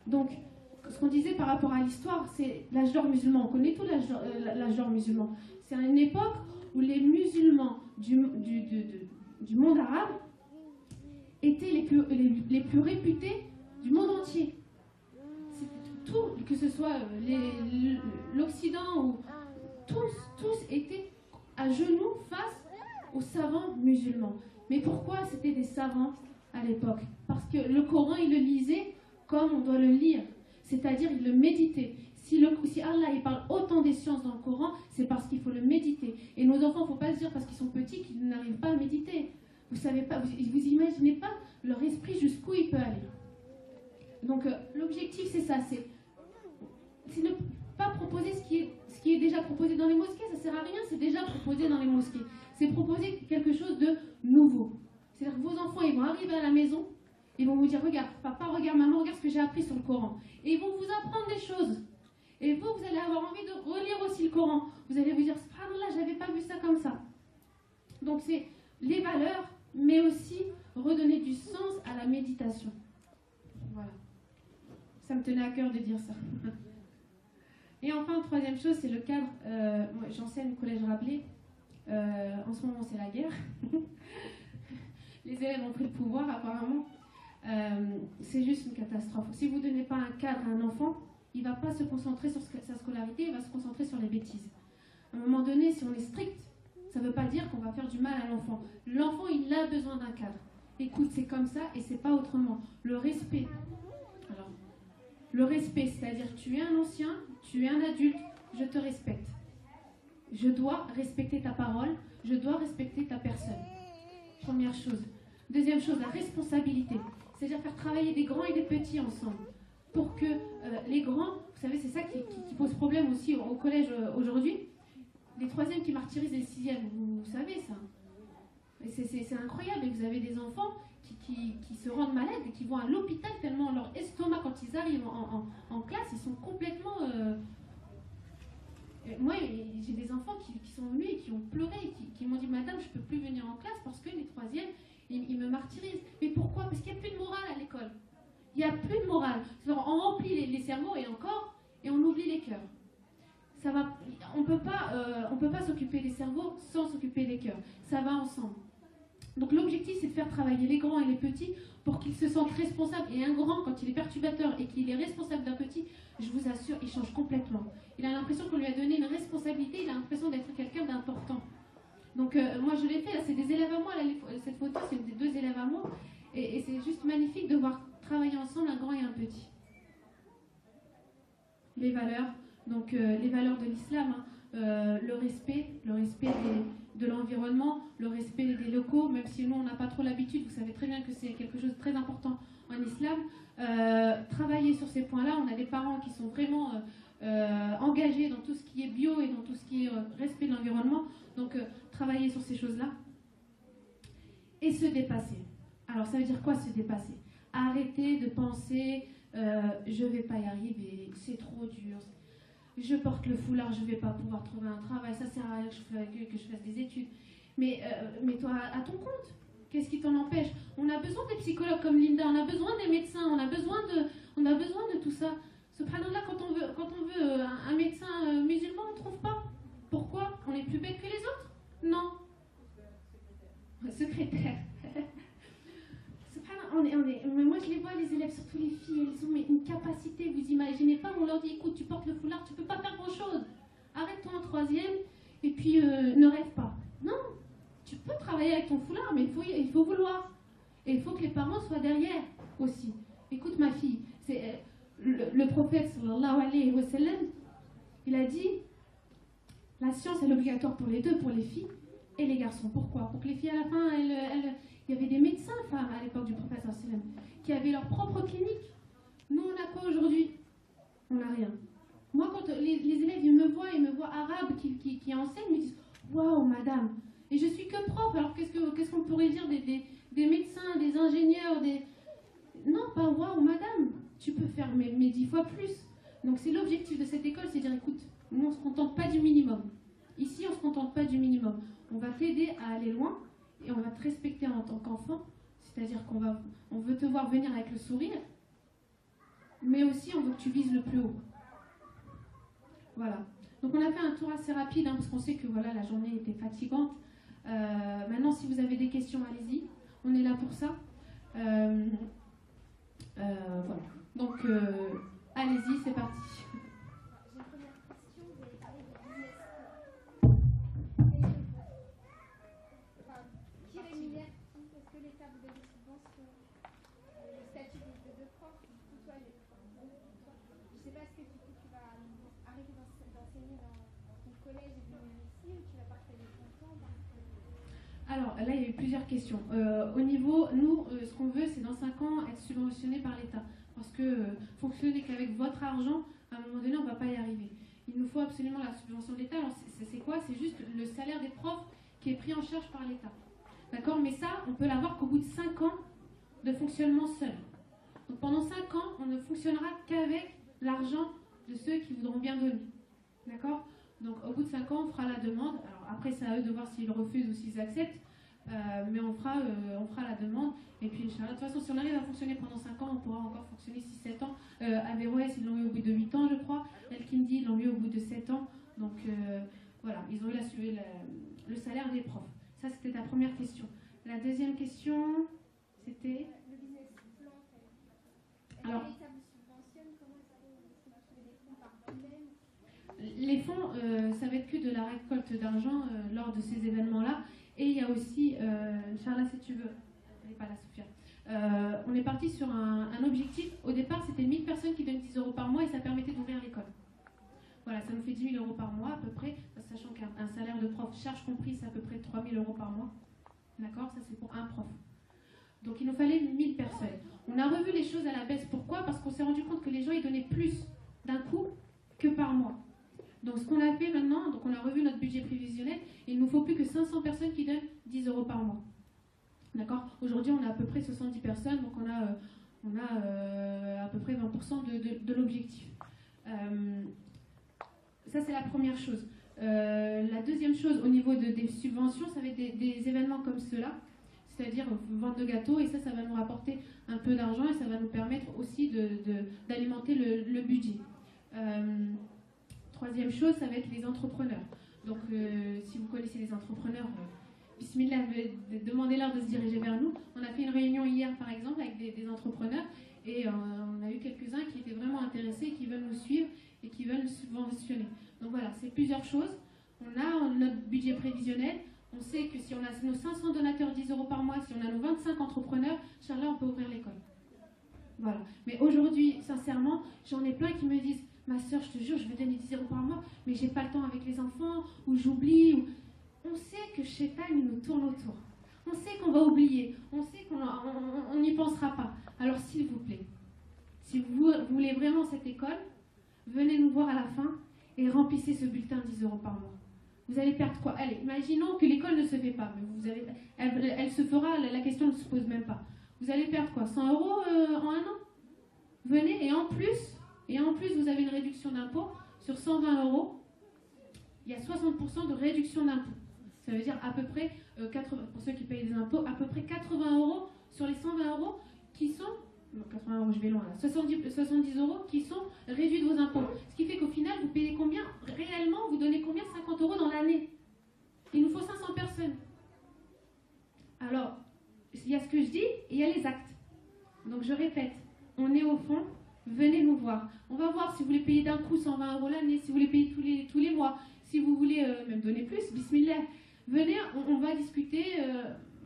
Donc, ce qu'on disait par rapport à l'histoire, c'est l'âge d'or musulman. On connaît tout l'âge d'or musulman. C'est une époque où les musulmans du monde arabe étaient les plus réputés du monde entier. Tout, que ce soit l'Occident ou tous étaient à genoux face aux savants musulmans. Mais pourquoi c'était des savants à l'époque? Parce que le Coran, ils le lisaient comme on doit le lire, c'est-à-dire ils le méditaient. Si Allah il parle autant des sciences dans le Coran, c'est parce qu'il faut le méditer. Et nos enfants, il ne faut pas se dire parce qu'ils sont petits qu'ils n'arrivent pas à méditer. Vous savez pas, vous imaginez pas leur esprit jusqu'où il peut aller. Donc l'objectif c'est ça, c'est ne pas proposer ce qui est déjà proposé dans les mosquées, ça sert à rien, c'est déjà proposé dans les mosquées. C'est proposer quelque chose de nouveau. C'est-à-dire que vos enfants, ils vont arriver à la maison, ils vont vous dire, regarde, papa, regarde, maman, regarde ce que j'ai appris sur le Coran. Et ils vont vous apprendre des choses. Et vous allez avoir envie de relire aussi le Coran, vous allez vous dire, subhanallah, j'avais pas vu ça comme ça. Donc c'est les valeurs, mais aussi redonner du sens à la méditation. Voilà. Ça me tenait à cœur de dire ça. Et enfin, troisième chose, c'est le cadre. Moi, j'enseigne au collège Rabelais. En ce moment, c'est la guerre. Les élèves ont pris le pouvoir, apparemment. C'est juste une catastrophe. Si vous ne donnez pas un cadre à un enfant, il ne va pas se concentrer sur sa scolarité, il va se concentrer sur les bêtises. À un moment donné, si on est strict, ça ne veut pas dire qu'on va faire du mal à l'enfant. L'enfant, il a besoin d'un cadre. Écoute, c'est comme ça et c'est pas autrement. Le respect. Alors, le respect, c'est-à-dire tu es un ancien, tu es un adulte, je te respecte. Je dois respecter ta parole, je dois respecter ta personne. Première chose. Deuxième chose, la responsabilité. C'est-à-dire faire travailler des grands et des petits ensemble. Pour que les grands, vous savez, c'est ça qui pose problème aussi au collège aujourd'hui. Les troisièmes qui martyrisent les sixièmes, vous savez ça. C'est incroyable. Et vous avez des enfants qui se rendent malades et qui vont à l'hôpital tellement leur estomac, quand ils arrivent en classe, ils sont complètement... Moi, j'ai des enfants qui sont venus et qui ont pleuré, qui m'ont dit, madame, je ne peux plus venir en classe parce que les troisièmes, ils me martyrisent. Mais pourquoi? Parce qu'il n'y a plus de morale à l'école. Il n'y a plus de morale. On remplit les cerveaux et encore, et on oublie les cœurs. Ça va, on peut pas s'occuper des cerveaux sans s'occuper des cœurs. Ça va ensemble. Donc l'objectif, c'est de faire travailler les grands et les petits pour qu'ils se sentent responsables. Et un grand, quand il est perturbateur et qu'il est responsable d'un petit, je vous assure, il change complètement. Il a l'impression qu'on lui a donné une responsabilité, il a l'impression d'être quelqu'un d'important. Donc moi, je l'ai fait, là, c'est des élèves à moi, là, cette photo, c'est des 2 élèves à moi. Et c'est juste magnifique de voir travailler ensemble un grand et un petit. Les valeurs, donc les valeurs de l'islam, hein, le respect de l'environnement, le respect des locaux, même si nous on n'a pas trop l'habitude, vous savez très bien que c'est quelque chose de très important en islam. Travailler sur ces points-là, on a des parents qui sont vraiment engagés dans tout ce qui est bio et dans tout ce qui est respect de l'environnement, donc travailler sur ces choses-là. Et se dépasser. Alors ça veut dire quoi se dépasser? Arrêter de penser je vais pas y arriver, c'est trop dur. Je porte le foulard, je ne vais pas pouvoir trouver un travail, ça sert à rien que je fasse des études. Mais mets-toi à ton compte. Qu'est-ce qui t'en empêche? On a besoin des psychologues comme Linda, on a besoin des médecins, on a besoin de tout ça. Subhanallah, quand on veut un médecin musulman, on ne trouve pas. Pourquoi? On est plus bête que les autres? Non. Secrétaire. Mais moi je les vois, les élèves, surtout les filles, elles ont une capacité, vous imaginez pas, on leur dit écoute, tu portes le foulard, tu peux pas faire grand chose, arrête-toi en troisième et puis ne rêve pas. Non, tu peux travailler avec ton foulard, mais il faut vouloir. Et il faut que les parents soient derrière aussi. Écoute ma fille, c'est le prophète sallallahu alayhi wa sallam, il a dit la science elle est obligatoire pour les deux, pour les filles et les garçons. Pourquoi? Pour que les filles à la fin, il y avait des médecins femmes à l'époque du prophète sallam qui avaient leur propre clinique. Nous on a quoi aujourd'hui? On n'a rien. Moi quand les élèves ils me voient arabes qui enseignent, ils me disent waouh madame. Et je suis que prof, alors qu'est-ce qu'on pourrait dire des médecins, des ingénieurs, non pas waouh madame, tu peux faire mais 10 fois plus. Donc c'est l'objectif de cette école, c'est de dire écoute, nous on ne se contente pas du minimum. Ici on ne se contente pas du minimum. On va t'aider à aller loin et on va te respecter en tant qu'enfant. C'est-à-dire on veut te voir venir avec le sourire, mais aussi on veut que tu vises le plus haut. Voilà. Donc on a fait un tour assez rapide, hein, parce qu'on sait que voilà, la journée était fatigante. Maintenant, si vous avez des questions, allez-y. On est là pour ça. Voilà. Donc, allez-y, c'est parti. J'ai une première question. Vous avez parlé de business. Qui rémunère qui? Est-ce que l'État vous donne des subventions? Le statut de prof, du coup, toi, je ne sais pas, est-ce que du coup, tu vas arrêter d'enseigner dans ton collège et venir ici, ou tu vas partager ton temps? Alors, là, il y a eu plusieurs questions. Au niveau, nous, ce qu'on veut, c'est dans 5 ans être subventionné par l'État. Parce que fonctionner qu'avec votre argent, à un moment donné, on ne va pas y arriver. Il nous faut absolument la subvention de l'État. Alors, c'est quoi? C'est juste le salaire des profs qui est pris en charge par l'État. D'accord? Mais ça, on peut l'avoir qu'au bout de 5 ans de fonctionnement seul. Donc, pendant 5 ans, on ne fonctionnera qu'avec l'argent de ceux qui voudront bien donner. D'accord? Donc au bout de 5 ans, on fera la demande. Alors après, c'est à eux de voir s'ils refusent ou s'ils acceptent. Mais on fera la demande. Et puis, Inch'Allah, de toute façon, si on arrive à fonctionner pendant 5 ans, on pourra encore fonctionner 6-7 ans. Averroès, ils l'ont eu au bout de 8 ans, je crois. El Kindi, ils l'ont eu au bout de 7 ans. Donc voilà, ils ont eu le salaire des profs. Ça, c'était ta première question. La deuxième question, c'était... Le business plan. Alors, l'État vous subventionne, comment ça va? Est-ce que vous trouvez des fonds par vous-même? les fonds, ça va être que de la récolte d'argent lors de ces événements-là. Et il y a aussi, Inch'Allah, si tu veux, elle n'est pas là, Sophia. On est parti sur un objectif. Au départ, c'était 1000 personnes qui donnent 10 euros par mois et ça permettait d'ouvrir l'école. Voilà, ça nous fait 10 000 euros par mois à peu près, sachant qu'un salaire de prof, charge comprise, c'est à peu près 3 000 euros par mois. D'accord? Ça, c'est pour un prof. Donc, il nous fallait 1000 personnes. On a revu les choses à la baisse. Pourquoi? Parce qu'on s'est rendu compte que les gens, ils donnaient plus d'un coup que par mois. Donc, ce qu'on a fait maintenant, donc on a revu notre budget prévisionnel. Il ne nous faut plus que 500 personnes qui donnent 10 euros par mois. D'accord? Aujourd'hui, on a à peu près 70 personnes, donc on a à peu près 20% de l'objectif. Ça, c'est la première chose. La deuxième chose, au niveau des subventions, ça va être des événements comme ceux-là, c'est-à-dire vente de gâteaux, et ça va nous rapporter un peu d'argent et ça va nous permettre aussi d'alimenter le budget. Troisième chose, ça va être les entrepreneurs. Donc, si vous connaissez les entrepreneurs, bismillah, demandez-leur de se diriger vers nous. On a fait une réunion hier, par exemple, avec des entrepreneurs, et on a eu quelques-uns qui étaient vraiment intéressés, qui veulent nous suivre et qui veulent nous subventionner. Donc voilà, c'est plusieurs choses. On a notre budget prévisionnel. On sait que si on a nos 500 donateurs 10 euros par mois, si on a nos 25 entrepreneurs, Inch'Allah, on peut ouvrir l'école. Voilà. Mais aujourd'hui, sincèrement, j'en ai plein qui me disent « Ma soeur, je te jure, je veux donner 10 euros par mois, mais j'ai pas le temps avec les enfants, ou j'oublie. Ou... » On sait que Shaitan, il nous tourne autour. On sait qu'on va oublier. On sait qu'on n'y pensera pas. Alors, s'il vous plaît, si vous voulez vraiment cette école, venez nous voir à la fin et remplissez ce bulletin 10 euros par mois. Vous allez perdre quoi? Allez, imaginons que l'école ne se fait pas. Mais elle se fera, la question ne se pose même pas. Vous allez perdre quoi? 100 euros en un an? Venez, et en plus, vous avez une réduction d'impôt sur 120 euros. Il y a 60% de réduction d'impôt. Ça veut dire à peu près, pour ceux qui payent des impôts, à peu près 80 euros sur les 120 euros qui sont... Non, 80 euros, je vais loin là. 70 euros qui sont réduits de vos impôts. Ce qui fait qu'au final, vous payez combien? Réellement, vous donnez combien? 50 euros dans l'année. Il nous faut 500 personnes. Alors, il y a ce que je dis et il y a les actes. Donc je répète, on est au fond, venez nous voir. On va voir si vous voulez payer d'un coup 120 euros l'année, si vous voulez payer tous les mois, si vous voulez même donner plus, bismillah. Venez, on va discuter,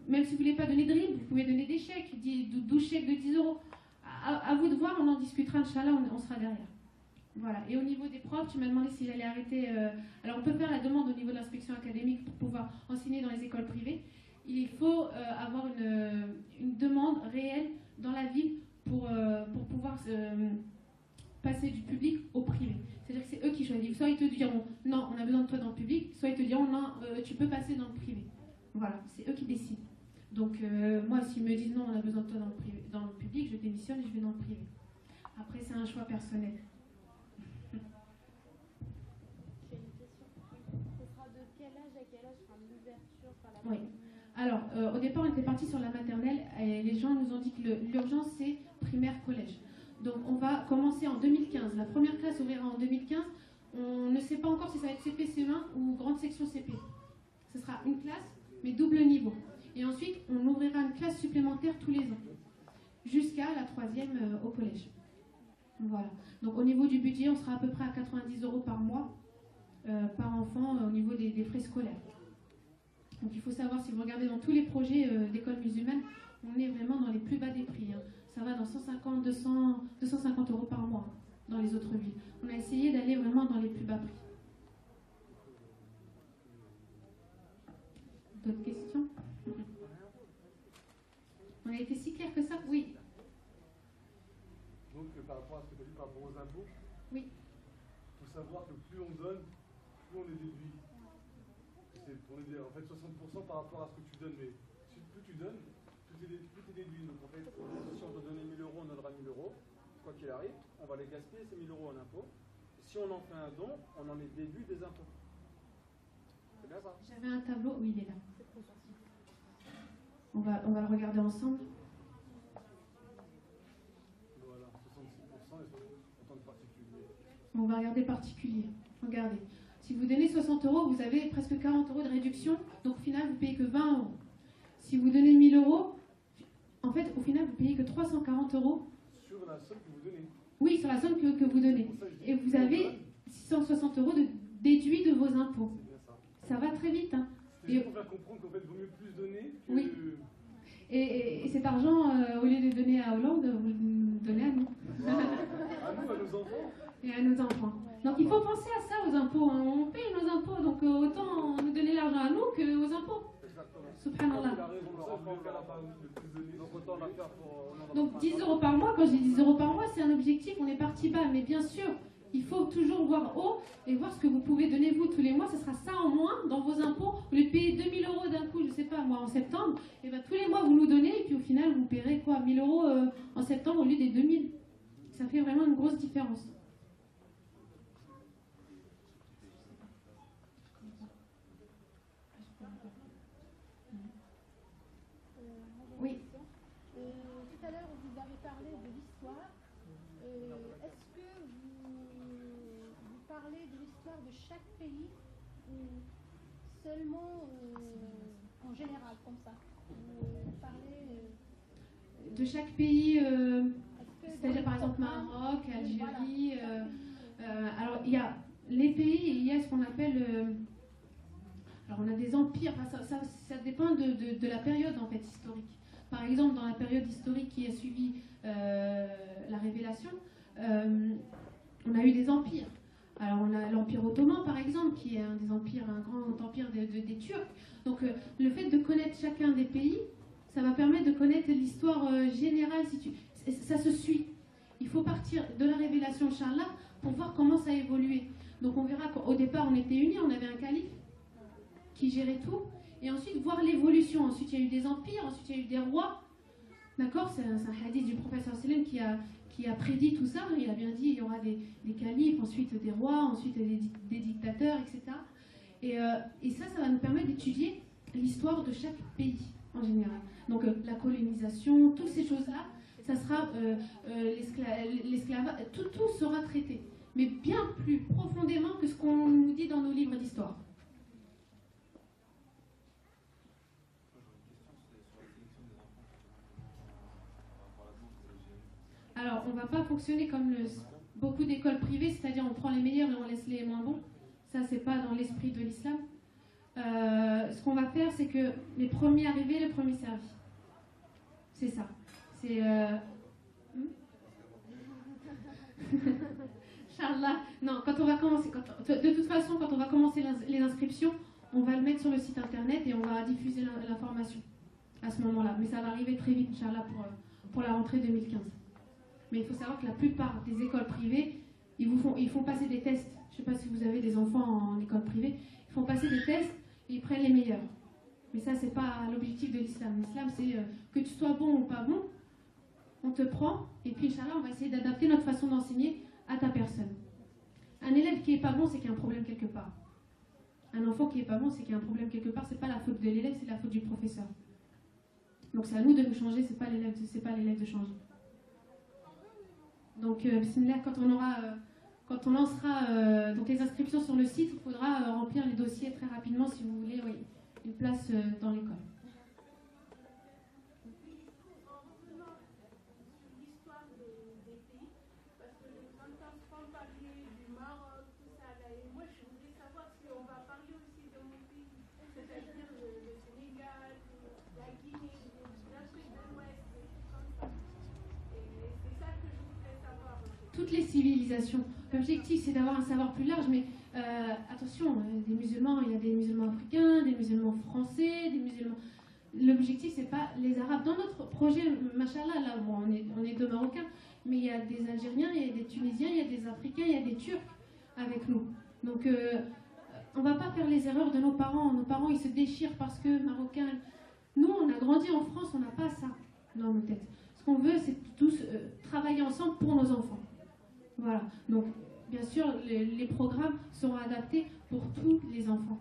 même si vous ne voulez pas donner de RIB, vous pouvez donner des chèques, 12 chèques de 10 euros. À vous de voir, on en discutera, Inch'Allah, on sera derrière. Voilà. Et au niveau des profs, tu m'as demandé si j'allais arrêter. Alors, on peut faire la demande au niveau de l'inspection académique pour pouvoir enseigner dans les écoles privées. Il faut avoir une demande réelle dans la ville pour pouvoir passer du public au privé. C'est-à-dire que c'est eux qui choisissent. Soit ils te diront non, on a besoin de toi dans le public, soit ils te diront non, tu peux passer dans le privé. Voilà, c'est eux qui décident. Donc moi, s'ils me disent non, on a besoin de toi dans le public, je démissionne et je vais dans le privé. Après, c'est un choix personnel. J'ai une question. Ce sera de quel âge à quel âge sera l'ouverture par la... Oui. Alors, au départ, on était parti sur la maternelle et les gens nous ont dit que l'urgence, c'est primaire-collège. Donc, on va commencer en 2015. La première classe ouvrira en 2015. On ne sait pas encore si ça va être CP, CE1 ou grande section CP. Ce sera une classe, mais double niveau. Et ensuite, on ouvrira une classe supplémentaire tous les ans, jusqu'à la 3e au collège. Voilà. Donc, au niveau du budget, on sera à peu près à 90 euros par mois, par enfant, au niveau des frais scolaires. Donc, il faut savoir, si vous regardez dans tous les projets d'école musulmane, on est vraiment dans les plus bas des prix. Hein. Ça va dans 150, 250 euros par mois dans les autres villes. On a essayé d'aller vraiment dans les plus bas prix. D'autres questions? On a été si clair que ça? Oui. Donc, par rapport à ce que tu as dit par rapport aux impôts, oui. Il faut savoir que plus on donne, plus on est déduit. En fait, 60% par rapport à ce que tu donnes. Mais plus tu donnes, plus tu es déduit. Donc, en fait, si on doit donner 1000 euros, on donnera 1000 euros. quoi qu'il arrive, on va les gaspiller ces 1000 euros en impôts. Si on en fait un don, on en est déduit des impôts. avait un tableau, oui, il est là. On va le regarder ensemble. Voilà, 66% et 60% de particuliers. On va regarder particulier. Regardez. Si vous donnez 60 €, vous avez presque 40 € de réduction. Donc au final, vous payez que 20 €. Si vous donnez 1000 €, en fait, au final, vous payez que 340 €. Sur la somme que vous donnez. Oui, sur la somme que vous donnez. Et vous avez 660 € de déduit de vos impôts. Ça va très vite. Hein. C'est juste pour faire comprendre qu'en fait, il vaut mieux plus donner que... Oui. Et cet argent, au lieu de le donner à Hollande, vous le donnez à nous. À nous, à nos enfants. Et à nos enfants. Donc il faut penser à ça, aux impôts. Hein. On paye nos impôts, donc autant nous donner l'argent à nous qu'aux impôts. Subhanallah. Donc 10 € par mois, quand je dis 10 € par mois, c'est un objectif, on est parti bas. Mais bien sûr, il faut toujours voir haut et voir ce que vous pouvez donner vous tous les mois. Ce sera ça en moins dans vos impôts. Au lieu de payer 2000 € d'un coup, je ne sais pas, moi en septembre, et ben, tous les mois vous nous donnez et puis au final vous paierez quoi, 1000 € en septembre au lieu des 2000. Ça fait vraiment une grosse différence. Oui. Tout à l'heure, vous avez parlé de l'histoire. Est-ce que vous parlez de l'histoire de chaque pays ou seulement en général, comme ça? Vous parlez de chaque pays, c'est-à-dire par exemple Maroc, Algérie. Alors il y a les pays et il y a ce qu'on appelle... alors on a des empires, enfin, ça dépend de la période en fait historique. Par exemple, dans la période historique qui a suivi la Révélation, on a eu des empires. Alors on a l'Empire ottoman par exemple, qui est un des empires, un grand empire des Turcs. Donc le fait de connaître chacun des pays, ça va permettre de connaître l'histoire générale. Ça se suit. Il faut partir de la Révélation, Inch'Allah, pour voir comment ça a évolué. Donc on verra qu'au départ on était unis, on avait un calife qui gérait tout. Et ensuite, voir l'évolution. Ensuite, il y a eu des empires, ensuite, il y a eu des rois. D'accord? C'est un hadith du professeur Salem qui a prédit tout ça. Il a bien dit il y aura des califes, ensuite des rois, ensuite des dictateurs, etc. Et ça va nous permettre d'étudier l'histoire de chaque pays en général. Donc, la colonisation, toutes ces choses-là, ça sera l'esclavage, tout sera traité. Mais bien plus profondément que ce qu'on nous dit dans nos livres d'histoire. Alors, on ne va pas fonctionner comme beaucoup d'écoles privées, c'est-à-dire on prend les meilleurs et on laisse les moins bons. Ça, c'est pas dans l'esprit de l'islam. Ce qu'on va faire, c'est que les premiers arrivés, les premiers servis. C'est ça. C'est... Inch'Allah. Non, quand on va commencer... de toute façon, quand on va commencer les inscriptions, on va le mettre sur le site internet et on va diffuser l'information à ce moment-là. Mais ça va arriver très vite, Inch'Allah, pour la rentrée 2015. Mais il faut savoir que la plupart des écoles privées, ils font passer des tests. Je ne sais pas si vous avez des enfants en école privée. Ils font passer des tests et ils prennent les meilleurs. Mais ça, ce n'est pas l'objectif de l'islam. L'islam, c'est que tu sois bon ou pas bon, on te prend. Et puis, Inch'Allah, on va essayer d'adapter notre façon d'enseigner à ta personne. Un élève qui n'est pas bon, c'est qu'il y a un problème quelque part. Un enfant qui n'est pas bon, c'est qu'il y a un problème quelque part. Ce n'est pas la faute de l'élève, c'est la faute du professeur. Donc, c'est à nous de nous changer, ce n'est pas l'élève de changer. Donc, bismillah, quand on lancera donc les inscriptions sur le site, il faudra remplir les dossiers très rapidement si vous voulez une place dans l'école. Toutes les civilisations. L'objectif, c'est d'avoir un savoir plus large, mais attention, des musulmans, il y a des musulmans africains, des musulmans français, des musulmans... L'objectif, c'est pas les Arabes. Dans notre projet, machallah, là, bon, on est deux Marocains, mais il y a des Algériens, il y a des Tunisiens, il y a des Africains, il y a des Turcs avec nous. Donc, on va pas faire les erreurs de nos parents. Nos parents, ils se déchirent parce que Marocains... Nous, on a grandi en France, on n'a pas ça dans nos têtes. Ce qu'on veut, c'est tous travailler ensemble pour nos enfants. Voilà, donc bien sûr les programmes seront adaptés pour tous les enfants.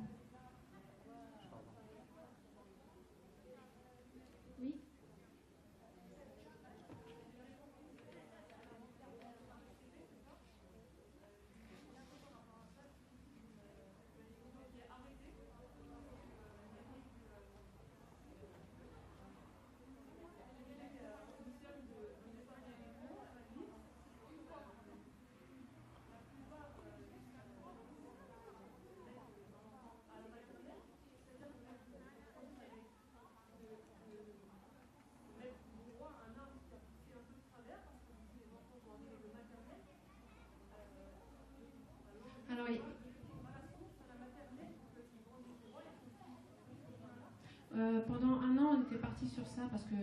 Pendant un an, on était parti sur ça parce que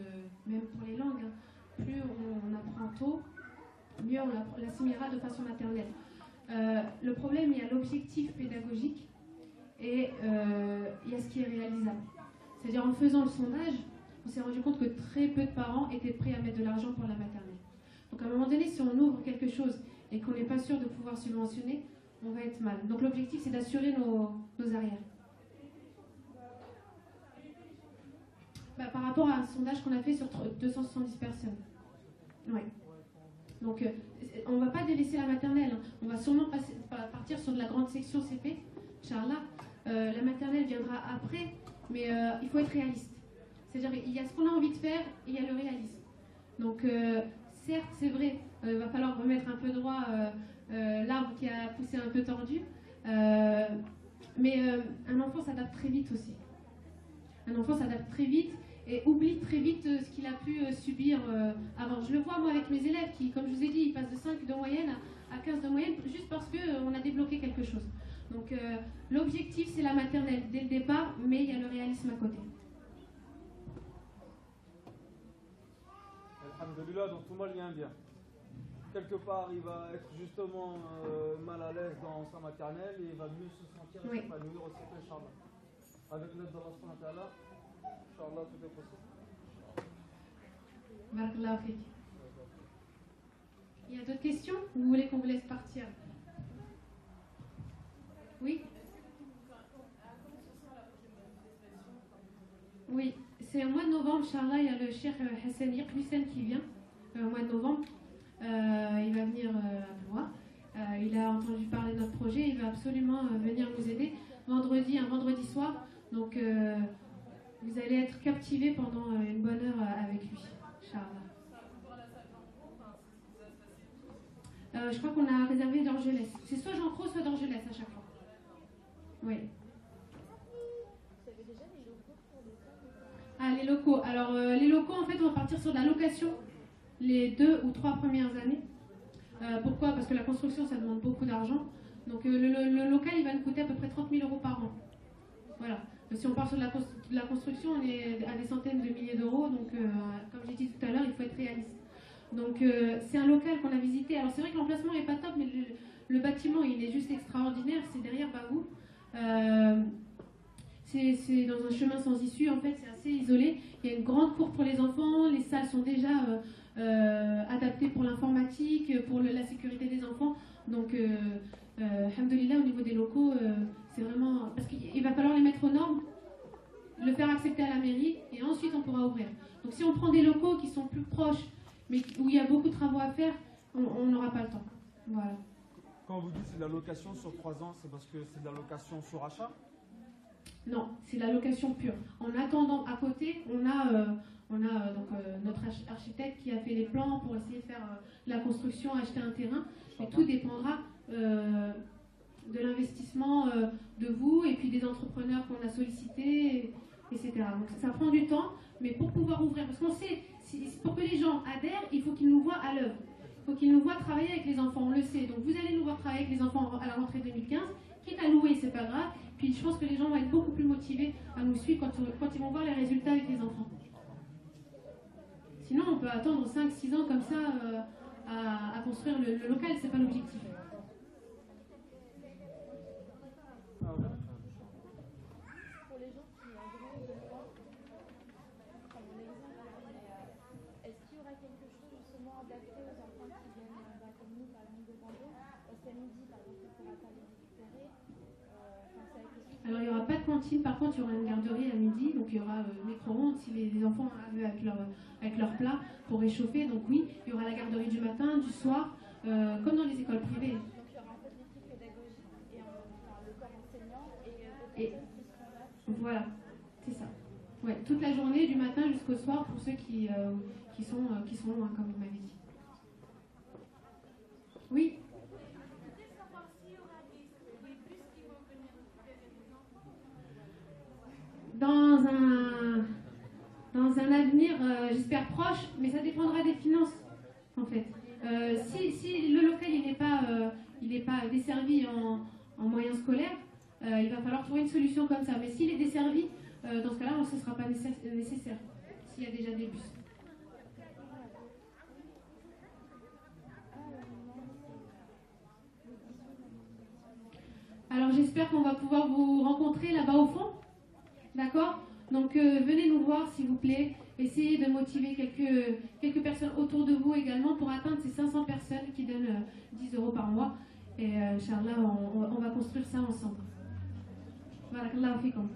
même pour les langues, hein, plus on apprend tôt, mieux on l'assimilera de façon maternelle. Le problème, il y a l'objectif pédagogique et il y a ce qui est réalisable. C'est-à-dire en faisant le sondage, on s'est rendu compte que très peu de parents étaient prêts à mettre de l'argent pour la maternelle. Donc à un moment donné, si on ouvre quelque chose et qu'on n'est pas sûr de pouvoir subventionner, on va être mal. Donc l'objectif, c'est d'assurer nos arrières. Par rapport à un sondage qu'on a fait sur 270 personnes. Ouais. Donc on ne va pas délaisser la maternelle. On va sûrement partir sur de la grande section CP, Inch'Allah. La maternelle viendra après, mais il faut être réaliste. C'est-à-dire qu'il y a ce qu'on a envie de faire et il y a le réalisme. Donc certes, c'est vrai, il va falloir remettre un peu droit l'arbre qui a poussé un peu tordu, mais un enfant s'adapte très vite aussi. Un enfant s'adapte très vite et oublie très vite ce qu'il a pu subir avant. Je le vois moi avec mes élèves qui, comme je vous ai dit, ils passent de 5 de moyenne à 15 de moyenne juste parce qu'on a débloqué quelque chose. Donc l'objectif c'est la maternelle dès le départ, mais il y a le réalisme à côté. Alhamdulillah, donc tout mal vient bien. Quelque part, il va être justement mal à l'aise dans sa maternelle et il va mieux se sentir épanoui aussi, Inch'Allah. Avec l'aide d'Allah subhanahu wa ta'ala, Inch'Allah, tout est possible. Barakallahu fik. Il y a d'autres questions ou vous voulez qu'on vous laisse partir? Oui. Oui, c'est au mois de novembre, Inch'Allah, il y a le Cheikh Hassan Hussein qui vient au mois de novembre. Il va venir à voir. Il a entendu parler de notre projet, il va absolument venir nous aider. Un vendredi soir. Donc vous allez être captivés pendant une bonne heure avec lui, Inch'Allah. Je crois qu'on a réservé d'Argelès. C'est soit Jean Cros, soit d'Argelès à chaque fois. Oui. Ah, les locaux. Alors, les locaux, en fait, on va partir sur de la location les 2 ou 3 premières années. Pourquoi? Parce que la construction, ça demande beaucoup d'argent. Donc, le local, il va nous coûter à peu près 30 000 € par an. Voilà. Si on part sur de la construction, on est à des centaines de milliers d'euros. Donc, comme j'ai dit tout à l'heure, il faut être réaliste. Donc, c'est un local qu'on a visité. Alors, c'est vrai que l'emplacement n'est pas top, mais le bâtiment, il est juste extraordinaire. C'est derrière Baou. C'est dans un chemin sans issue, en fait, c'est assez isolé. Il y a une grande cour pour les enfants, les salles sont déjà adaptées pour l'informatique, pour la sécurité des enfants. Donc, alhamdoulilah, au niveau des locaux, c'est vraiment... Parce qu'il va falloir les mettre aux normes, le faire accepter à la mairie, et ensuite on pourra ouvrir. Donc si on prend des locaux qui sont plus proches, mais où il y a beaucoup de travaux à faire, on n'aura pas le temps. Voilà. Quand vous dites c'est de la location sur 3 ans, c'est parce que c'est de la location sur achat? Non, c'est de la location pure. En attendant, à côté, on a donc, notre architecte qui a fait les plans pour essayer de faire la construction, acheter un terrain. Et tout dépendra de l'investissement de vous et puis des entrepreneurs qu'on a sollicités, etc. Donc ça prend du temps, mais pour pouvoir ouvrir, parce qu'on sait, pour que les gens adhèrent, il faut qu'ils nous voient à l'œuvre. Il faut qu'ils nous voient travailler avec les enfants, on le sait. Donc vous allez nous voir travailler avec les enfants à la rentrée 2015, quitte à louer, c'est pas grave. Puis je pense que les gens vont être beaucoup plus motivés à nous suivre quand ils vont voir les résultats avec les enfants. Sinon, on peut attendre 5-6 ans comme ça à construire le local, c'est pas l'objectif. Pour les gens qui ont grand besoin, comme on est-ce qu'il y aura quelque chose justement adapté aux enfants qui viennent comme nous, par exemple, de Vendée? Est-ce qu'à midi, par exemple, on pourra pas les récupérer? Alors il n'y aura pas de cantine, par contre il y aura une garderie à midi, donc il y aura micro-ondes si les enfants arrivent avec leur plat pour réchauffer, donc oui, il y aura la garderie du matin, du soir, comme dans les écoles privées. Donc il y aura en fait l'équipe pédagogique et le corps enseignant et voilà, c'est ça. Ouais, toute la journée du matin jusqu'au soir pour ceux qui sont loin, comme vous m'avez dit. Oui. Dans un avenir, j'espère proche, mais ça dépendra des finances, en fait. Si le local il n'est pas desservi en moyens scolaires, il va falloir trouver une solution comme ça. Mais s'il est desservi, dans ce cas-là, ce ne sera pas nécessaire s'il y a déjà des bus. Alors j'espère qu'on va pouvoir vous rencontrer là-bas au fond. D'accord? Donc venez nous voir s'il vous plaît. Essayez de motiver quelques personnes autour de vous également pour atteindre ces 500 personnes qui donnent 10 € par mois. Et Inch'Allah, on va construire ça ensemble. Barakallahu fikum.